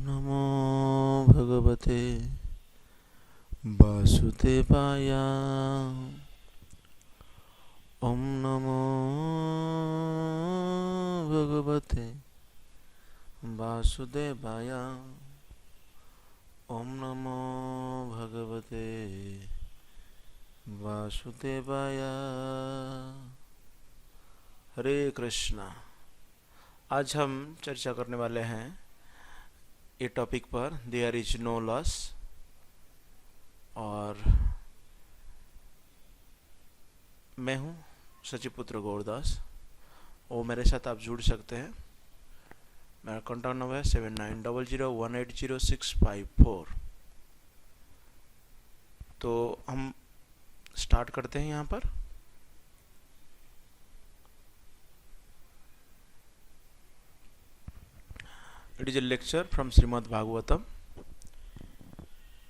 नमो भगवते वासुदेवाय। ओम नमो भगवते वासुदेवाय। ओम नमो भगवते वासुदेवाय। हरे कृष्णा। आज हम चर्चा करने वाले हैं ये टॉपिक पर, देयर इज नो लॉस। और मैं हूँ सचिपुत्र गौरदास। और मेरे साथ आप जुड़ सकते हैं। मेरा कॉन्टैक्ट नंबर है 7900180654। तो हम स्टार्ट करते हैं यहाँ पर। It is a lecture from Shrimad Bhagavatam,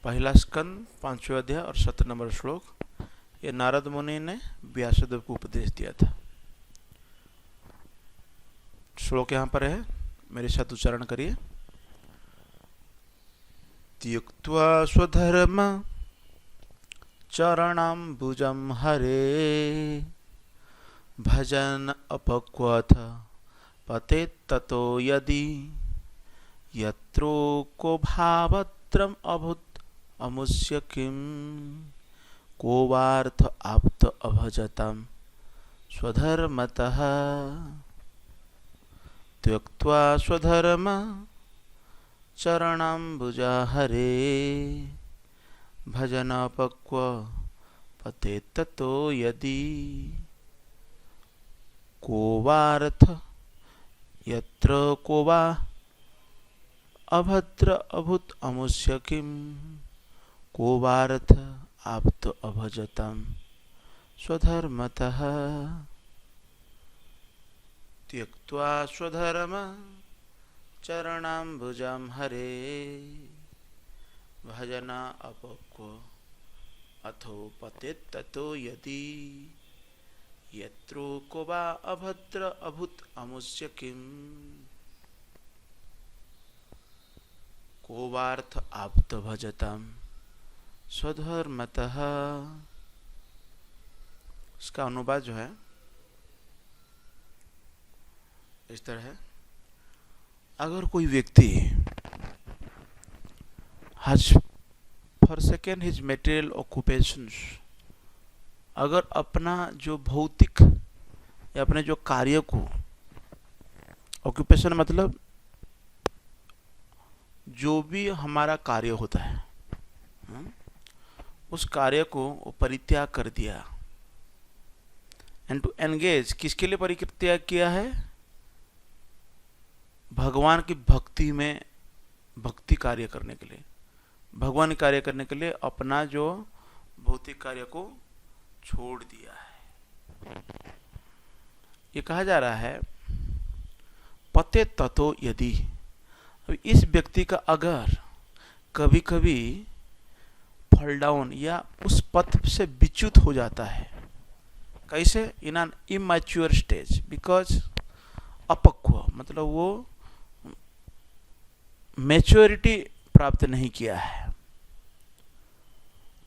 पहला स्कंद 5वें अध्याय और 7 नंबर श्लोक। ये नारद मुनि ने व्यासदेव को उपदेश दिया था। श्लोक यहाँ पर है, मेरे साथ उच्चारण करिए। त्यक्त्वा स्वधर्म चरणाम्बुजं हरे भजन अपक्वथ पतेत् ततो यदि यत्रो को भावत्रम अभूत अमुष्य किम को वार्थ आप्त अभजतम स्वधर्मतः। त्यक्त्वा स्वधर्म चरणाम्बुजा हरे भजनापक्व पतेत् ततो यदि को वार्थ यत्र को वा अभद्र अभूत अमुष्य किम को वार्थ आप्त अभजतम स्वधर्मतः। त्यक्त्वा स्वधर्म चरणाम्बुजं हरे भजना अपक्व अथो पतेत् ततो यदि यत्रो को वा अभद्र अभूत अमुष्य किम को वार्थ आप्त भजतम स्वधर्मतः। इसका अनुवाद जो है इस तरह है। अगर कोई व्यक्ति has forsaken his material occupations, अगर अपना जो भौतिक या अपने जो कार्य को, ऑक्यूपेशन मतलब जो भी हमारा कार्य होता है, उस कार्य को परित्याग कर दिया। एंड टू एंगेज, किसके लिए परित्याग किया है? भगवान की भक्ति में, भक्ति कार्य करने के लिए, भगवान कार्य करने के लिए अपना जो भौतिक कार्य को छोड़ दिया है। ये कहा जा रहा है पते ततो यदि। अब इस व्यक्ति का अगर कभी कभी फॉल डाउन या उस पथ से विच्युत हो जाता है, कैसे? In an immature stage, because अपक्व मतलब वो मैच्योरिटी प्राप्त नहीं किया है,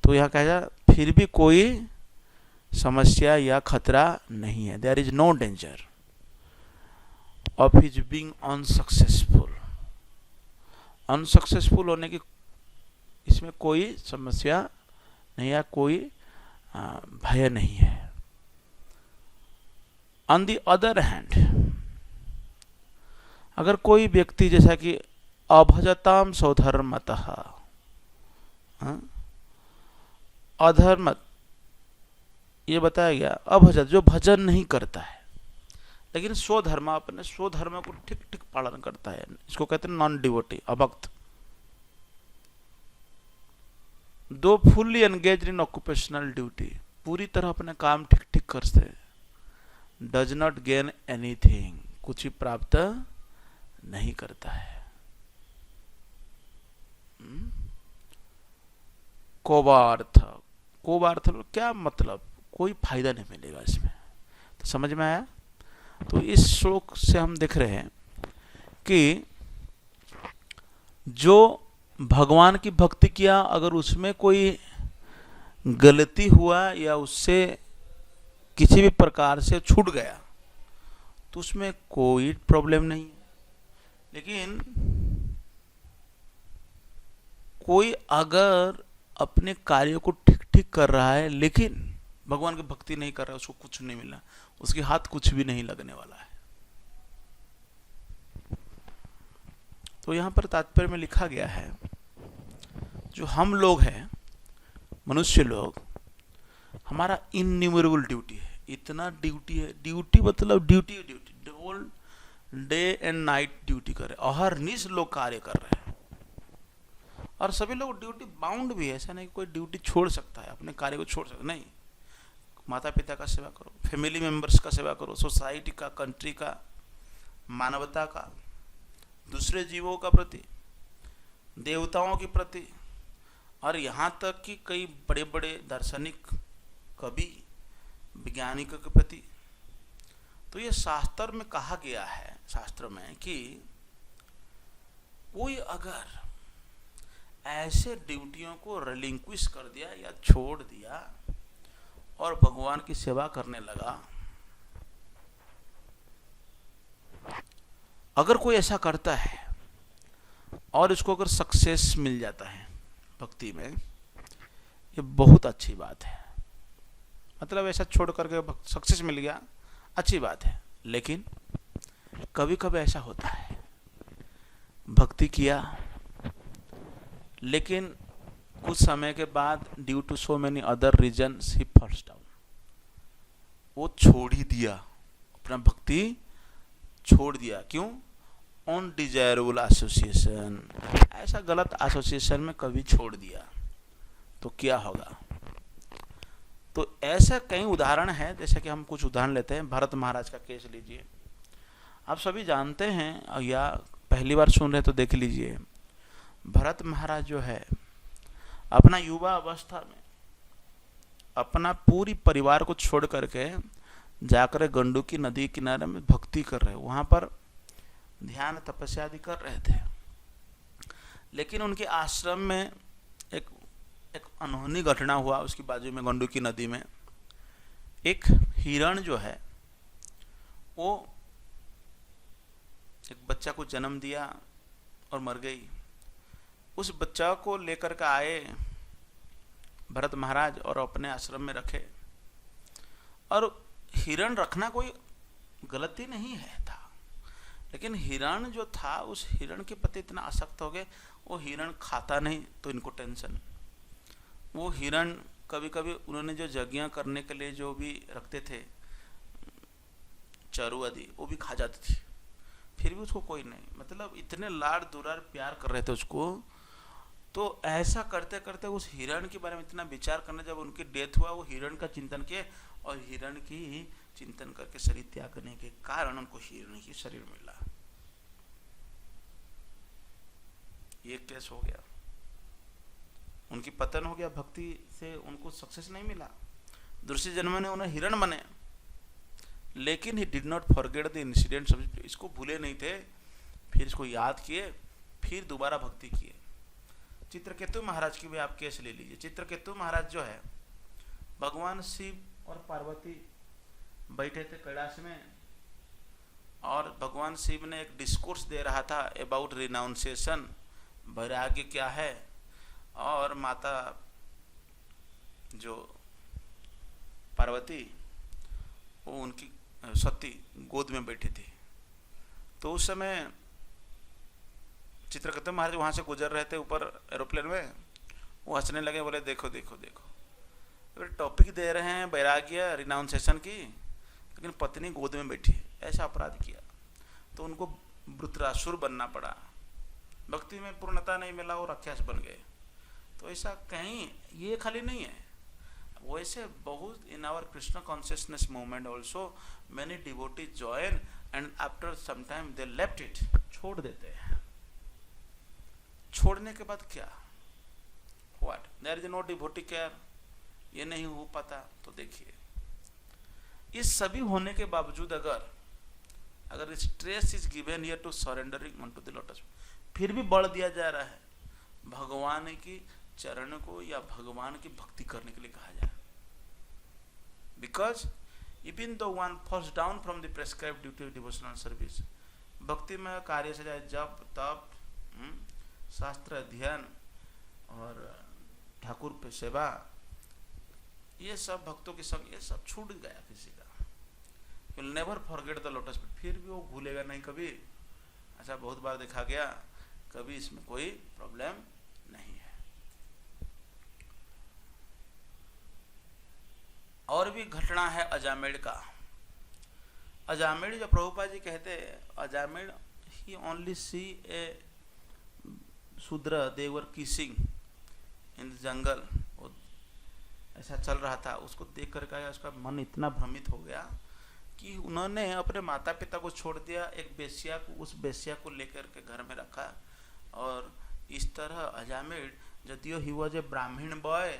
तो यह कहा जाए फिर भी कोई समस्या या खतरा नहीं है। There is no danger of his being unsuccessful. Unsuccessful होने की इसमें कोई समस्या नहीं है, कोई भय नहीं है। ऑन द अदर हैंड, अगर कोई व्यक्ति जैसा कि अभजताम स्वधर्मतः, अधर्म ये बताया गया, अभजत जो भजन नहीं करता है लेकिन स्वधर्म, अपने स्वधर्म को ठीक ठीक पालन करता है, इसको कहते हैं नॉन डिवोटी, अभक्त। Those fully engage in occupational duty, पूरी तरह अपने काम ठीक ठीक करते हैं, डज नॉट गेन एनीथिंग, कुछ ही प्राप्त नहीं करता है। कोवार्थ, कोवार्थ क्या मतलब? कोई फायदा नहीं मिलेगा इसमें। तो समझ में आया? तो इस श्लोक से हम देख रहे हैं कि जो भगवान की भक्ति किया, अगर उसमें कोई गलती हुआ या उससे किसी भी प्रकार से छूट गया तो उसमें कोई प्रॉब्लम नहीं है। लेकिन कोई अगर अपने कार्य को ठीक ठीक कर रहा है लेकिन भगवान की भक्ति नहीं कर रहा है, उसको कुछ नहीं मिला, उसके हाथ कुछ भी नहीं लगने वाला है। तो यहां पर तात्पर्य में लिखा गया है, जो हम लोग हैं, मनुष्य लोग, हमारा इनन्यूमरेबल ड्यूटी है, इतना ड्यूटी है, ड्यूटी मतलब duty duty, whole day and night duty कर रहे, अहरनिश लोग कार्य कर रहे हैं। और सभी लोग ड्यूटी बाउंड भी है, ऐसा नहीं कि कोई ड्यूटी छोड़ सकता है, अपने कार्य को छोड़ सकता नहीं। माता पिता का सेवा करो, फैमिली मेंबर्स का सेवा करो, सोसाइटी का, कंट्री का, मानवता का, दूसरे जीवों का प्रति, देवताओं के प्रति, और यहाँ तक कि कई बड़े बड़े दार्शनिक, कवि, वैज्ञानिकों के प्रति। तो ये शास्त्र में कहा गया है, शास्त्र में, कि कोई अगर ऐसे ड्यूटियों को रिलिंक्विश कर दिया या छोड़ दिया और भगवान की सेवा करने लगा, अगर कोई ऐसा करता है और इसको अगर सक्सेस मिल जाता है भक्ति में, ये बहुत अच्छी बात है। मतलब ऐसा छोड़ करके सक्सेस मिल गया, अच्छी बात है। लेकिन कभी कभी ऐसा होता है, भक्ति किया लेकिन कुछ समय के बाद due to so many other reasons he falls down, वो छोड़ ही दिया, अपना भक्ति छोड़ दिया। क्यों? अनडिजायरेबल एसोसिएशन, ऐसा गलत एसोसिएशन में कभी छोड़ दिया तो क्या होगा? तो ऐसा कई उदाहरण है, जैसे कि हम कुछ उदाहरण लेते हैं। भरत महाराज का केस लीजिए, आप सभी जानते हैं या पहली बार सुन रहे हैं तो देख लीजिए। भरत महाराज जो है, अपना युवा अवस्था में अपना पूरी परिवार को छोड़ करके जाकर गंडकी नदी किनारे में भक्ति कर रहे, वहां पर ध्यान तपस्या आदि कर रहे थे। लेकिन उनके आश्रम में एक अनहोनी घटना हुआ। उसकी बाजू में गंडकी नदी में एक हिरण जो है, वो एक बच्चा को जन्म दिया और मर गई। उस बच्चा को लेकर के आए भरत महाराज और अपने आश्रम में रखे। और हिरण रखना कोई गलती नहीं है था, लेकिन हिरण जो था, उस हिरण के प्रति इतना आसक्त हो गए, वो हिरण खाता नहीं तो इनको टेंशन। वो हिरण कभी कभी उन्होंने जो यज्ञ करने के लिए जो भी रखते थे चरू आदि, वो भी खा जाती थी, फिर भी उसको कोई नहीं, मतलब इतने लाड़ दुलार प्यार कर रहे थे उसको। तो ऐसा करते करते उस हिरण के बारे में इतना विचार करने, जब उनकी डेथ हुआ, वो हिरण का चिंतन किए और हिरण की चिंतन करके शरीर त्याग करने के कारण उनको हिरण ही शरीर मिला। ये केस हो गया, उनकी पतन हो गया, भक्ति से उनको सक्सेस नहीं मिला। दूसरे जन्म ने उन्हें हिरण बने, लेकिन he did not forget the incidents, इसको भूले नहीं थे, फिर इसको याद किए, फिर दोबारा भक्ति किए। चित्रकेतु महाराज की भी आप केस ले लीजिए। चित्रकेतु महाराज जो है, भगवान शिव और पार्वती बैठे थे कैलाश में, और भगवान शिव ने एक डिस्कोर्स दे रहा था अबाउट रिनाउंसिएशन, वैराग्य क्या है, और माता जो पार्वती, वो उनकी सती गोद में बैठी थी। तो उस समय चित्रकेतु महाराज वहां से गुजर रहे थे ऊपर एरोप्लेन में, वो हंसने लगे, बोले देखो देखो देखो, टॉपिक दे रहे हैं वैराग्य रिनाउंसिएशन की, लेकिन पत्नी गोद में बैठी, ऐसा अपराध किया। तो उनको वृत्रासुर बनना पड़ा, भक्ति में पूर्णता नहीं मिला, वो राक्षस बन गए। तो ऐसा कहीं, ये खाली नहीं है, वैसे बहुत in our Krishna consciousness movement also many devotees join and after some time they left it, छोड़ देते हैं। छोड़ने के बाद क्या, what, there is no devotee care, ये नहीं हो पाता। तो देखिए, इस सभी होने के बावजूद अगर stress is given here to surrendering on to the lotus, फिर भी बल दिया जा रहा है भगवान की चरण को या भगवान की भक्ति करने के लिए कहा जाए। Because even though one falls down from the prescribed duty of devotional service, भक्ति में कार्य से जाए जप तप शास्त्र अध्ययन और ठाकुर पे सेवा, ये सब भक्तों के संग ये सब छूट गया किसी का, will never forget the lotus feet, फिर भी वो भूलेगा नहीं कभी। अच्छा बहुत बार देखा गया, कभी इसमें कोई प्रॉब्लम नहीं है। और भी घटना है अजामेड़ का। अजामेड़ जो प्रभुपाद जी कहते हैं, अजामेड़ ही ओनली सी ए शूद्र दे वर किसिंग इन द जंगल, ऐसा चल रहा था। उसको देख कर के उसका मन इतना भ्रमित हो गया कि उन्होंने अपने माता पिता को छोड़ दिया, एक बेश्या को, उस बेश्या को लेकर के घर में रखा। और इस तरह अजामेड़, यदियो ही वॉज ए ब्राह्मण बॉय,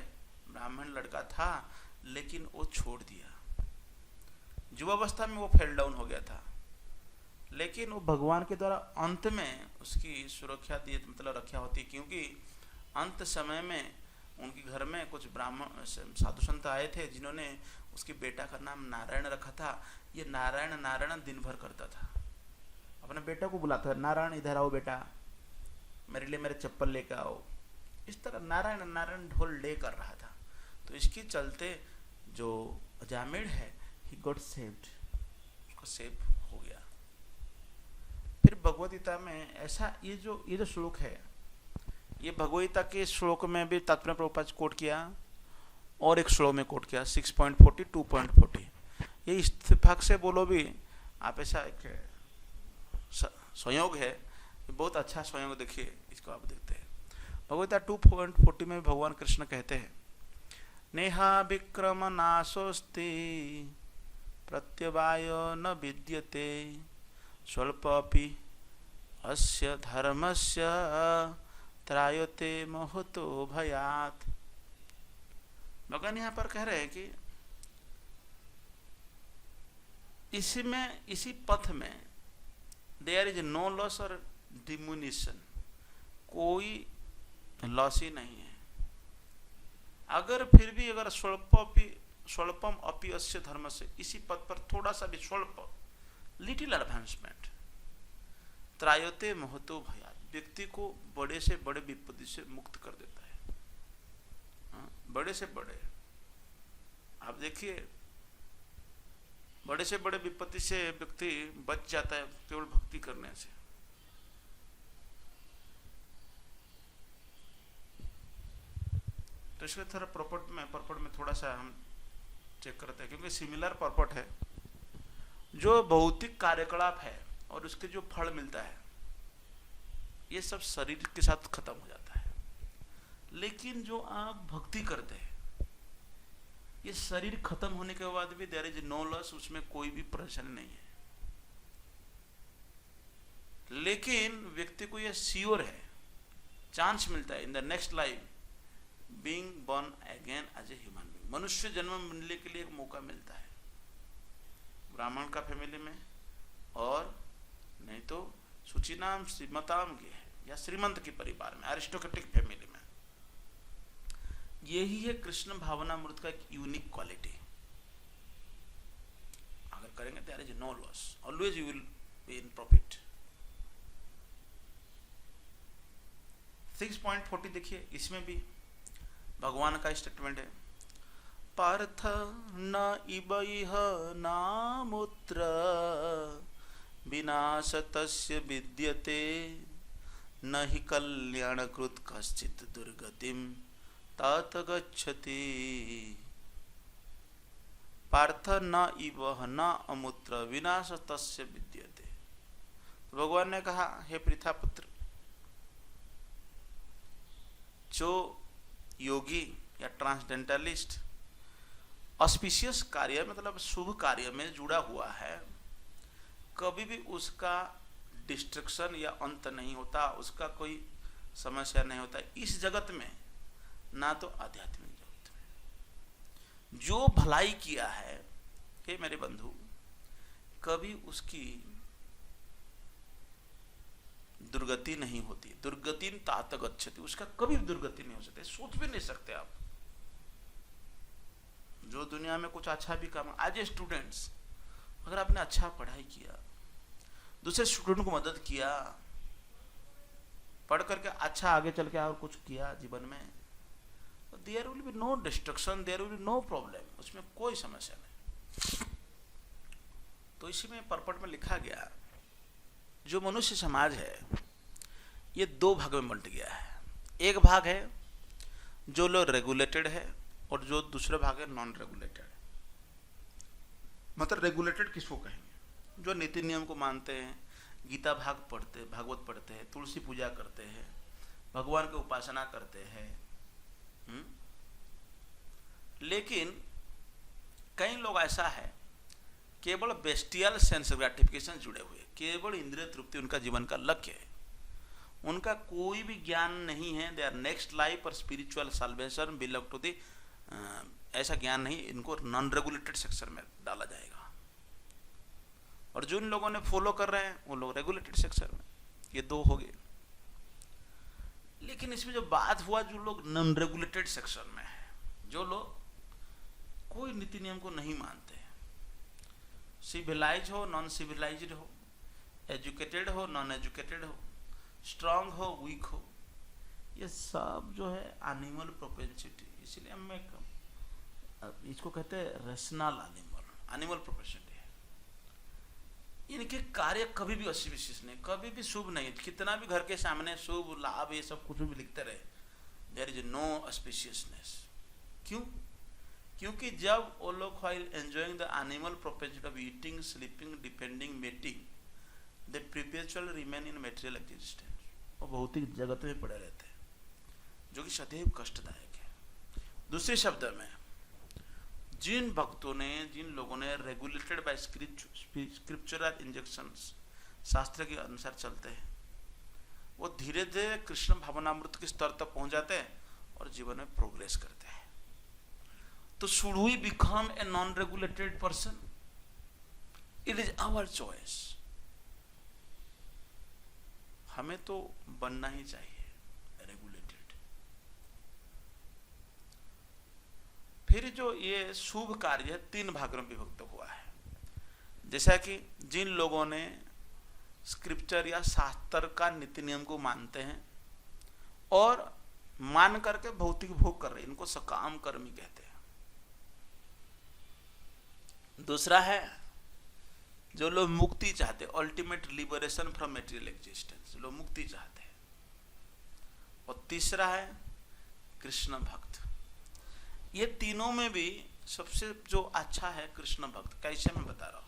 ब्राह्मण लड़का था, लेकिन वो छोड़ दिया। युवावस्था में वो फेल डाउन हो गया था, लेकिन वो भगवान के द्वारा अंत में उसकी सुरक्षा दी, मतलब रक्षा होती, क्योंकि अंत समय में उनके घर में कुछ ब्राह्मण साधु संत आए थे जिन्होंने उसके बेटा का नाम नारायण रखा था। ये नारायण नारायण दिन भर करता था, अपने बेटा को बुलाता था, नारायण इधर आओ बेटा, मेरे लिए मेरे चप्पल लेकर आओ। इस तरह नारायण नारायण ढोल डे कर रहा था। तो इसके चलते जो अजामेड़ है, ही गॉट सेव्ड, उसको सेव हो गया। फिर भगवद गीता में ऐसा ये जो श्लोक है, ये भगवद गीता के श्लोक में भी तात्पर्य प्रभुपाद कोट किया और एक श्लोक में कोट किया 6.40 2.40। ये इत्तेफाक से बोलो भी आप, ऐसा एक संयोग है, बहुत अच्छा संयोग, देखिए इसको आप देखते हैं। भगवद गीता 2.40 में भगवान कृष्ण कहते हैं, नेहा विक्रम नाशोस्ति प्रत्यवाय न विद्यते स्वल्पपि अस्य धर्मस्य त्रायते महतो भयात्। भगवान यहाँ पर कह रहे हैं कि इसी पथ में देयर इज नो लॉस और डिमिनिशन, कोई लॉस ही नहीं है। अगर फिर भी अगर स्वल्पम अपि अस्य धर्म से, इसी पद पर थोड़ा सा भी स्वल्प लिटिल एडवांसमेंट, त्रायते महतो भयात्, व्यक्ति को बड़े से बड़े विपत्ति से मुक्त कर देता है। बड़े से बड़े, आप देखिए, बड़े से बड़े विपत्ति से व्यक्ति बच जाता है केवल भक्ति करने से। तो इसलिए थोड़ा पर्पट में थोड़ा सा हम चेक करते हैं, क्योंकि सिमिलर पर्पट है। जो भौतिक कार्यकलाप है और उसके जो फल मिलता है, ये सब शरीर के साथ खत्म हो जाता है। लेकिन जो आप भक्ति करते हैं, ये शरीर खत्म होने के बाद भी देयर इज नो लॉस, उसमें कोई भी परेशानी नहीं है। लेकिन व्यक्ति को ये श्योर है, चांस मिलता है in the next life being born again as a human being, मनुष्य जन्म मिलने के लिए एक मौका मिलता है, ब्राह्मण का फैमिली में, और नहीं तो सुचिनाम श्रीमताम के या श्रीमंत के परिवार में, एरिस्टोक्रेटिक फैमिली में। यही है कृष्ण भावनामृत का एक यूनिक क्वालिटी। अगर करेंगे there is no loss, always you will be in profit. 6.40 देखिए, इसमें भी भगवान का स्टेटमेंट है, पार्थ न इबइह नामुत्र विनाश तस्य विद्यते न हि कल्याणकृत कश्चित् दुर्गतिम तात गच्छति। पार्थ न इबह न अमुत्र विनाश तस्य विद्यते। तो भगवान ने कहा, हे पृथापुत्र, जो योगी या ट्रांसडेंटलिस्ट ऑस्पिशियस कार्य, मतलब शुभ कार्य में जुड़ा हुआ है, कभी भी उसका डिस्ट्रक्शन या अंत नहीं होता, उसका कोई समस्या नहीं होता इस जगत में, ना तो आध्यात्मिक जगत में। जो भलाई किया है, हे मेरे बंधु, कभी उसकी दुर्गति नहीं होती, दुर्गति तात गच्छति, उसका कभी दुर्गति नहीं हो सकती, सोच भी नहीं सकते आप। जो दुनिया में कुछ अच्छा भी काम, आज स्टूडेंट्स, अगर आपने अच्छा पढ़ाई किया, दूसरे स्टूडेंट को मदद किया, पढ़ करके अच्छा आगे चल के और कुछ किया जीवन में, तो there will be no destruction, there will be no problem, उसमें कोई समस्या नहीं। तो इसी में परपट में लिखा गया, जो मनुष्य समाज है ये दो भाग में बंट गया है। एक भाग है जो लोग रेगुलेटेड है और जो दूसरा भाग है नॉन रेगुलेटेड। मतलब रेगुलेटेड किसको कहेंगे? जो नीति नियम को मानते हैं, गीता भागवत पढ़ते हैं, तुलसी पूजा करते हैं, भगवान की उपासना करते हैं। लेकिन कई लोग ऐसा है केवल बेस्टियल सेंस ग्रेटिफिकेशन जुड़े हुए, केवल इंद्रिय तृप्ति उनका जीवन का लक्ष्य है, उनका कोई भी ज्ञान नहीं है। दे आर नेक्स्ट लाइफ और spiritual salvation belong to the, ऐसा ज्ञान नहीं, इनको नॉन रेगुलेटेड सेक्शन में डाला जाएगा। और जो इन लोगों ने फॉलो कर रहे हैं वो लोग रेगुलेटेड सेक्शन में, ये दो हो गए। लेकिन इसमें जो बात हुआ, जो लोग नॉन रेगुलेटेड सेक्शन में है, जो लोग कोई नीति नियम को नहीं मानते, सिविलाइज हो नॉन सिविलाइज्ड हो, एजुकेटेड हो नॉन एजुकेटेड हो, स्ट्रांग हो वीक हो, ये सब जो है एनिमल प्रोपेंसिटी, इसलिए हम इसको कहते हैं रेशनल एनिमल प्रोपेंसिटी है। इनके कार्य कभी भी अस्पीशियस नहीं, कभी भी शुभ नहीं, कितना भी घर के सामने शुभ लाभ ये सब कुछ भी लिखते रहे, देयर इज नो अस्पीशियसनेस। क्यों? क्योंकि जब वो लोग while enjoying the animal propensity of eating, sleeping, depending, mating, they perpetually remain in material existence, वो भौतिक जगत में पड़े रहते हैं, जो कि सदैव कष्टदायक है। दूसरे शब्द में, जिन भक्तों ने, जिन लोगों ने रेगुलेटेड बाय स्क्रिप्चरल इंजेक्शंस, शास्त्र के अनुसार चलते हैं, वो धीरे धीरे कृष्ण भावनामृत के स्तर तक पहुंच जाते हैं और जीवन में प्रोग्रेस करते हैं। तो should we become a non-regulated person? It is our choice. हमें तो बनना ही चाहिए रेगुलेटेड। फिर जो ये शुभ कार्य है, तीन भागों में विभक्त हुआ है। जैसा कि जिन लोगों ने स्क्रिप्चर या शास्त्र का नीति नियम को मानते हैं और मान करके भौतिक भोग कर रहे हैं, इनको सकाम कर्मी कहते हैं। दूसरा है जो लोग मुक्ति चाहते, ultimate liberation from material existence, लोग मुक्ति चाहते हैं। और तीसरा है कृष्ण भक्त। ये तीनों में भी सबसे जो अच्छा है कृष्ण भक्त। कैसे? मैं बता रहा हूँ,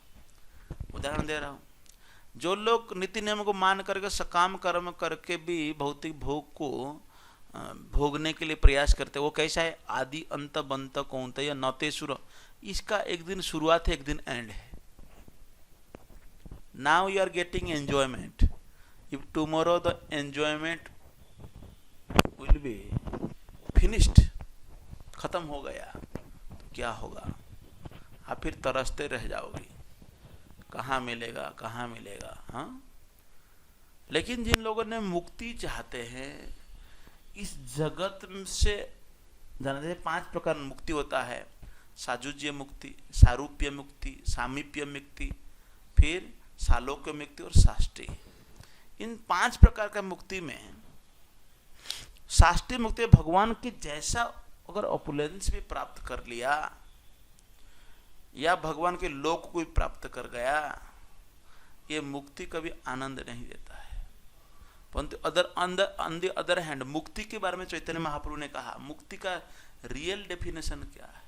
उदाहरण दे रहा हूँ। जो लोग नीति नियम को मान करके सकाम कर्म करके भी भौतिक भोग को भोगने के लिए प्रयास करते, वो कैसा है? आदि अंत बंत कौन्तेय नतेसुर, इसका एक दिन शुरुआत है, एक दिन एंड है। Now you are getting enjoyment, if tomorrow the enjoyment will be finished, खत्म हो गया, तो क्या होगा? आप फिर तरसते रह जाओगे, कहाँ मिलेगा, कहाँ मिलेगा। हाँ, लेकिन जिन लोगों ने मुक्ति चाहते हैं इस जगत से, जानते हैं 5 प्रकार मुक्ति होता है, साजुज्य मुक्ति, सारूप्य मुक्ति, सामीप्य मुक्ति, फिर सालोक्य मुक्ति और साष्टी। इन 5 प्रकार का मुक्ति में साष्टी मुक्ति भगवान के जैसा अगर ऑपुलेंस भी प्राप्त कर लिया या भगवान के लोक को भी प्राप्त कर गया, ये मुक्ति कभी आनंद नहीं देता है। परंतु ऑन द अदर हैंड, मुक्ति के बारे में चैतन्य महाप्रभु ने कहा, मुक्ति का रियल डेफिनेशन क्या है?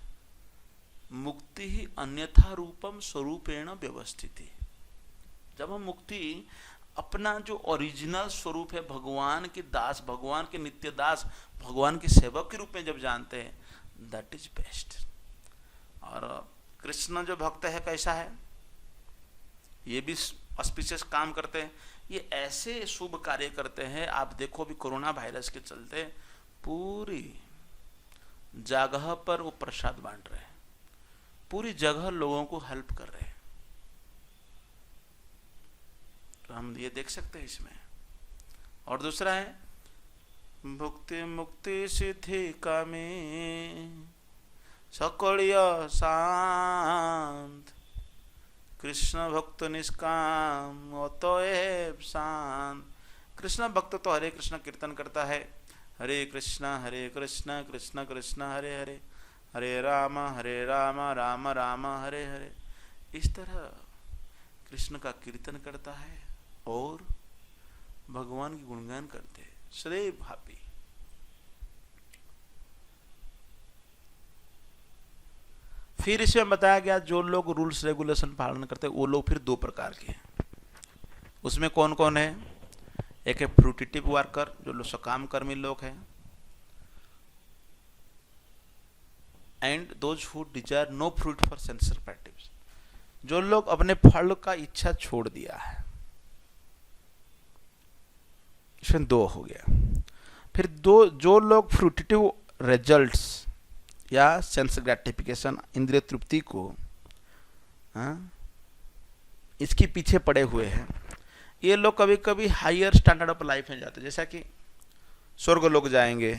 मुक्ति ही अन्यथा रूपम स्वरूपेण व्यवस्थिति। जब हम मुक्ति अपना जो ओरिजिनल स्वरूप है, भगवान के दास, भगवान के नित्य दास, भगवान के सेवक के रूप में जब जानते हैं, दैट इज बेस्ट। और कृष्ण जो भक्त है कैसा है? ये भी ऑस्पिशियस काम करते हैं, ये ऐसे शुभ कार्य करते हैं। आप देखो भी कोरोना वायरस के चलते पूरी जगह पर वो प्रसाद बांट रहे हैं, पूरी जगह लोगों को हेल्प कर रहे हैं। तो हम ये देख सकते हैं इसमें और दूसरा है भुक्ति मुक्ति सिद्धि कामे सकलिय शांत कृष्ण भक्त निष्काम अतएव शांत। कृष्ण भक्त तो हरे कृष्ण कीर्तन करता है, हरे कृष्ण कृष्ण कृष्ण हरे हरे, हरे राम राम राम हरे हरे। इस तरह कृष्ण का कीर्तन करता है और भगवान की गुणगान करते हैं सदैव भापी। फिर इसमें बताया गया जो लोग रूल्स रेगुलेशन पालन करते हैं वो लोग फिर दो प्रकार के हैं। उसमें कौन कौन है? एक है फ्रूटिटिव वर्कर, जो लोग सकाम कर्मी लोग हैं, and those who desire no fruit for sense perceptives, जो लोग अपने फल का इच्छा छोड़ दिया है। इसमें दो हो गया। फिर दो जो लोग फ्रूटिटिव रिजल्ट्स या सेंस ग्रेटिफिकेशन इंद्रिय तृप्ति को इसके पीछे पड़े हुए हैं, ये लोग कभी कभी हायर स्टैंडर्ड ऑफ लाइफ में जाते हैं, जैसा कि स्वर्ग लोग जाएंगे।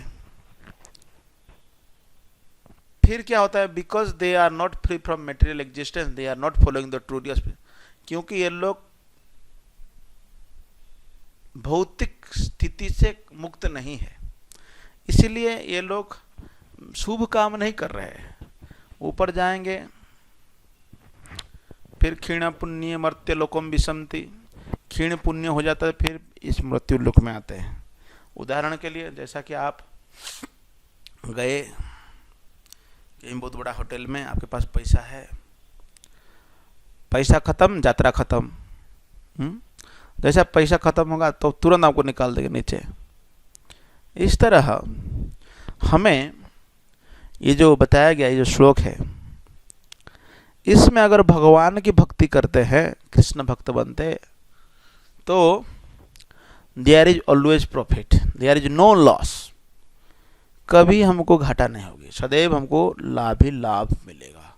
फिर क्या होता है? Because they are not free from material existence, they are not following the true dear, क्योंकि ये लोग भौतिक स्थिति से मुक्त नहीं है, इसलिए ये लोग शुभ काम नहीं कर रहे हैं। ऊपर जाएंगे, फिर क्षीण पुण्य मर्त्य लोकम विषमति, क्षीण पुण्य हो जाता है, फिर इस मृत्यु लोक में आते हैं। उदाहरण के लिए, जैसा कि आप गए कहीं बहुत बड़ा होटल में, आपके पास पैसा है, पैसा खत्म, यात्रा खत्म। जैसा पैसा खत्म होगा तो तुरंत आपको निकाल देंगे नीचे। इस तरह हमें ये जो बताया गया, ये जो श्लोक है, इसमें अगर भगवान की भक्ति करते हैं, कृष्ण भक्त बनते, तो there is always profit, there is no loss. कभी हमको घाटा नहीं होगी, सदैव हमको लाभ ही लाभ मिलेगा।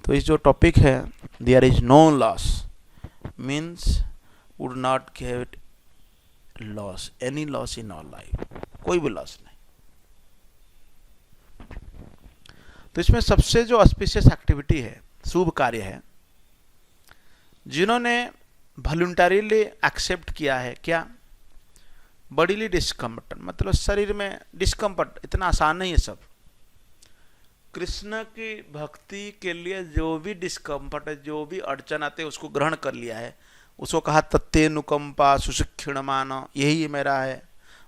तो इस जो टॉपिक है, there is no loss means would not get loss, any loss in our life, कोई भी लॉस नहीं। तो इसमें सबसे जो ऑस्पिशियस एक्टिविटी है, शुभ कार्य है, जिन्होंने वॉलंटरीली एक्सेप्ट किया है, क्या? बॉडीली डिस्कम्फर्ट, मतलब शरीर में डिस्कम्फर्ट, इतना आसान नहीं है सब। कृष्ण की भक्ति के लिए जो भी डिस्कम्फर्ट है, जो भी अड़चन आते हैं, उसको ग्रहण कर लिया है। उसको कहा तत्तेनुकंपा सुशिक्षिणमान, यही मेरा है।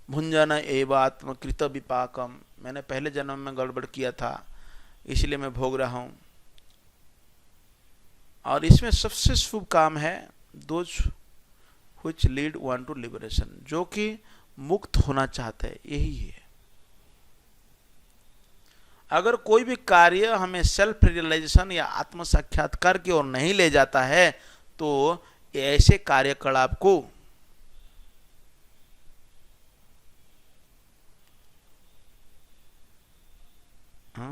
भुंजन एवात्म कृत विपाकम, मैंने पहले जन्म में गड़बड़ किया था, इसलिए मैं भोग रहा हूं। और इसमें सबसे शुभ काम है those which lead one two liberation, जो कि मुक्त होना चाहते हैं, यही है। अगर कोई भी कार्य हमें सेल्फ रियलाइजेशन या आत्म साक्षात्कार की ओर नहीं ले जाता है, तो ऐसे कार्यकलाप को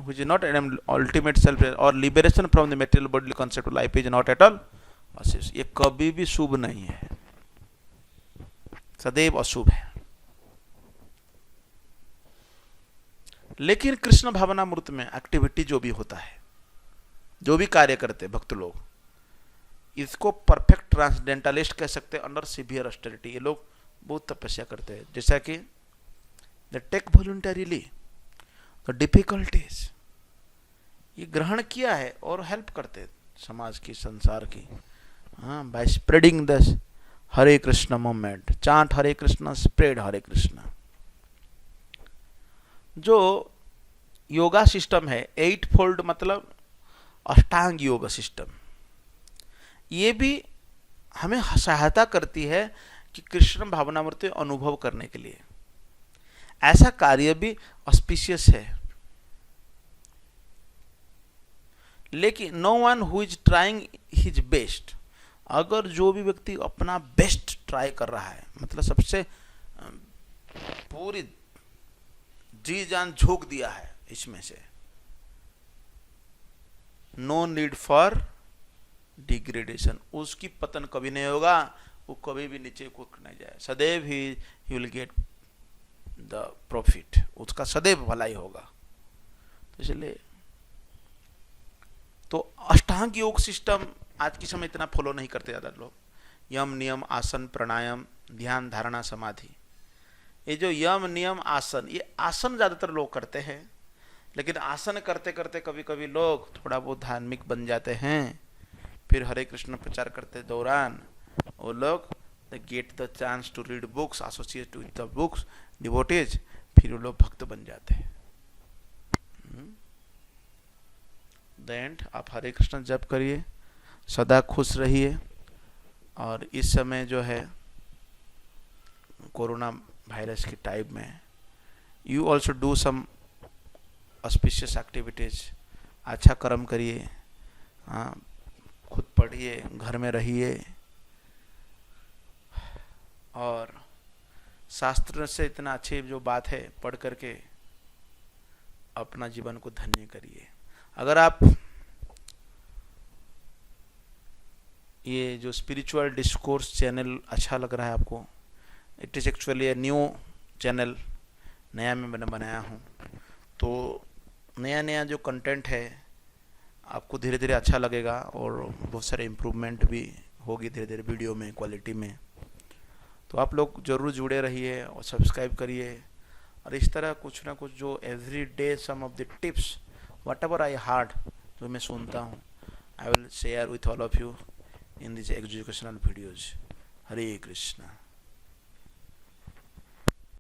which is not an ultimate self or liberation from the material bodily concept of life is not at all assist, ये कभी भी शुभ नहीं है, सदैव अशुभ है। लेकिन कृष्ण भावनामृत में एक्टिविटी जो भी होता है, जो भी कार्य करते हैं भक्त लोग, इसको परफेक्ट ट्रांसडेंटलिस्ट कह सकते हैं अंडर सिवियर ऑस्टेरिटी। ये लोग बहुत तपस्या करते हैं, जैसा कि the take voluntarily the difficulties, ये ग्रहण किया है और हेल्प करते समाज की, संसार की, by spreading the Hare Krishna movement, chant Hare Krishna, spread Hare Krishna. जो योगा सिस्टम है 8 फोल्ड, मतलब अष्टांग योग सिस्टम, ये भी हमें सहायता करती है कि कृष्ण भावनामृत अनुभव करने के लिए। ऐसा कार्य भी ऑस्पिशियस है, लेकिन no one who is trying his best, अगर जो भी व्यक्ति अपना बेस्ट ट्राई कर रहा है, मतलब सबसे पूरी जी जान झोंक दिया है इसमें से, नो नीड फॉर डिग्रेडेशन, उसकी पतन कभी नहीं होगा, वो कभी भी नीचे कूद नहीं जाए, सदैव he will get the profit, उसका सदैव भलाई होगा। तो इसलिए तो अष्टांग योग सिस्टम आज के समय इतना फॉलो नहीं करते ज़्यादा लोग। यम नियम आसन प्राणायाम ध्यान धारणा समाधि, ये जो यम नियम आसन, ये आसन ज़्यादातर लोग करते हैं, लेकिन आसन करते करते कभी कभी लोग थोड़ा बहुत धार्मिक बन जाते हैं, फिर हरे कृष्ण प्रचार करते दौरान वो लोग get the chance to read books, associate with the books, devotees, फिर वो लोग भक्त बन जाते हैं। द एंड आप हरे कृष्ण जप करिए, सदा खुश रहिए। और इस समय जो है कोरोना वायरस के टाइम में you also do some auspicious activities, अच्छा कर्म करिए, हाँ, खुद पढ़िए, घर में रहिए और शास्त्र से इतना अच्छी जो बात है पढ़ करके अपना जीवन को धन्य करिए। अगर आप ये जो स्पिरिचुअल डिस्कोर्स चैनल अच्छा लग रहा है आपको, it is actually a new channel, नया मैंने बनाया हूँ, तो नया नया जो कंटेंट है आपको धीरे धीरे अच्छा लगेगा और बहुत सारे इम्प्रूवमेंट भी होगी धीरे धीरे वीडियो में, क्वालिटी में। तो आप लोग ज़रूर जुड़े रहिए और सब्सक्राइब करिए, और इस तरह कुछ ना कुछ जो every day some of the tips whatever I heard, जो मैं सुनता हूँ, I will share with all of you in these educational videos. Hare Krishna.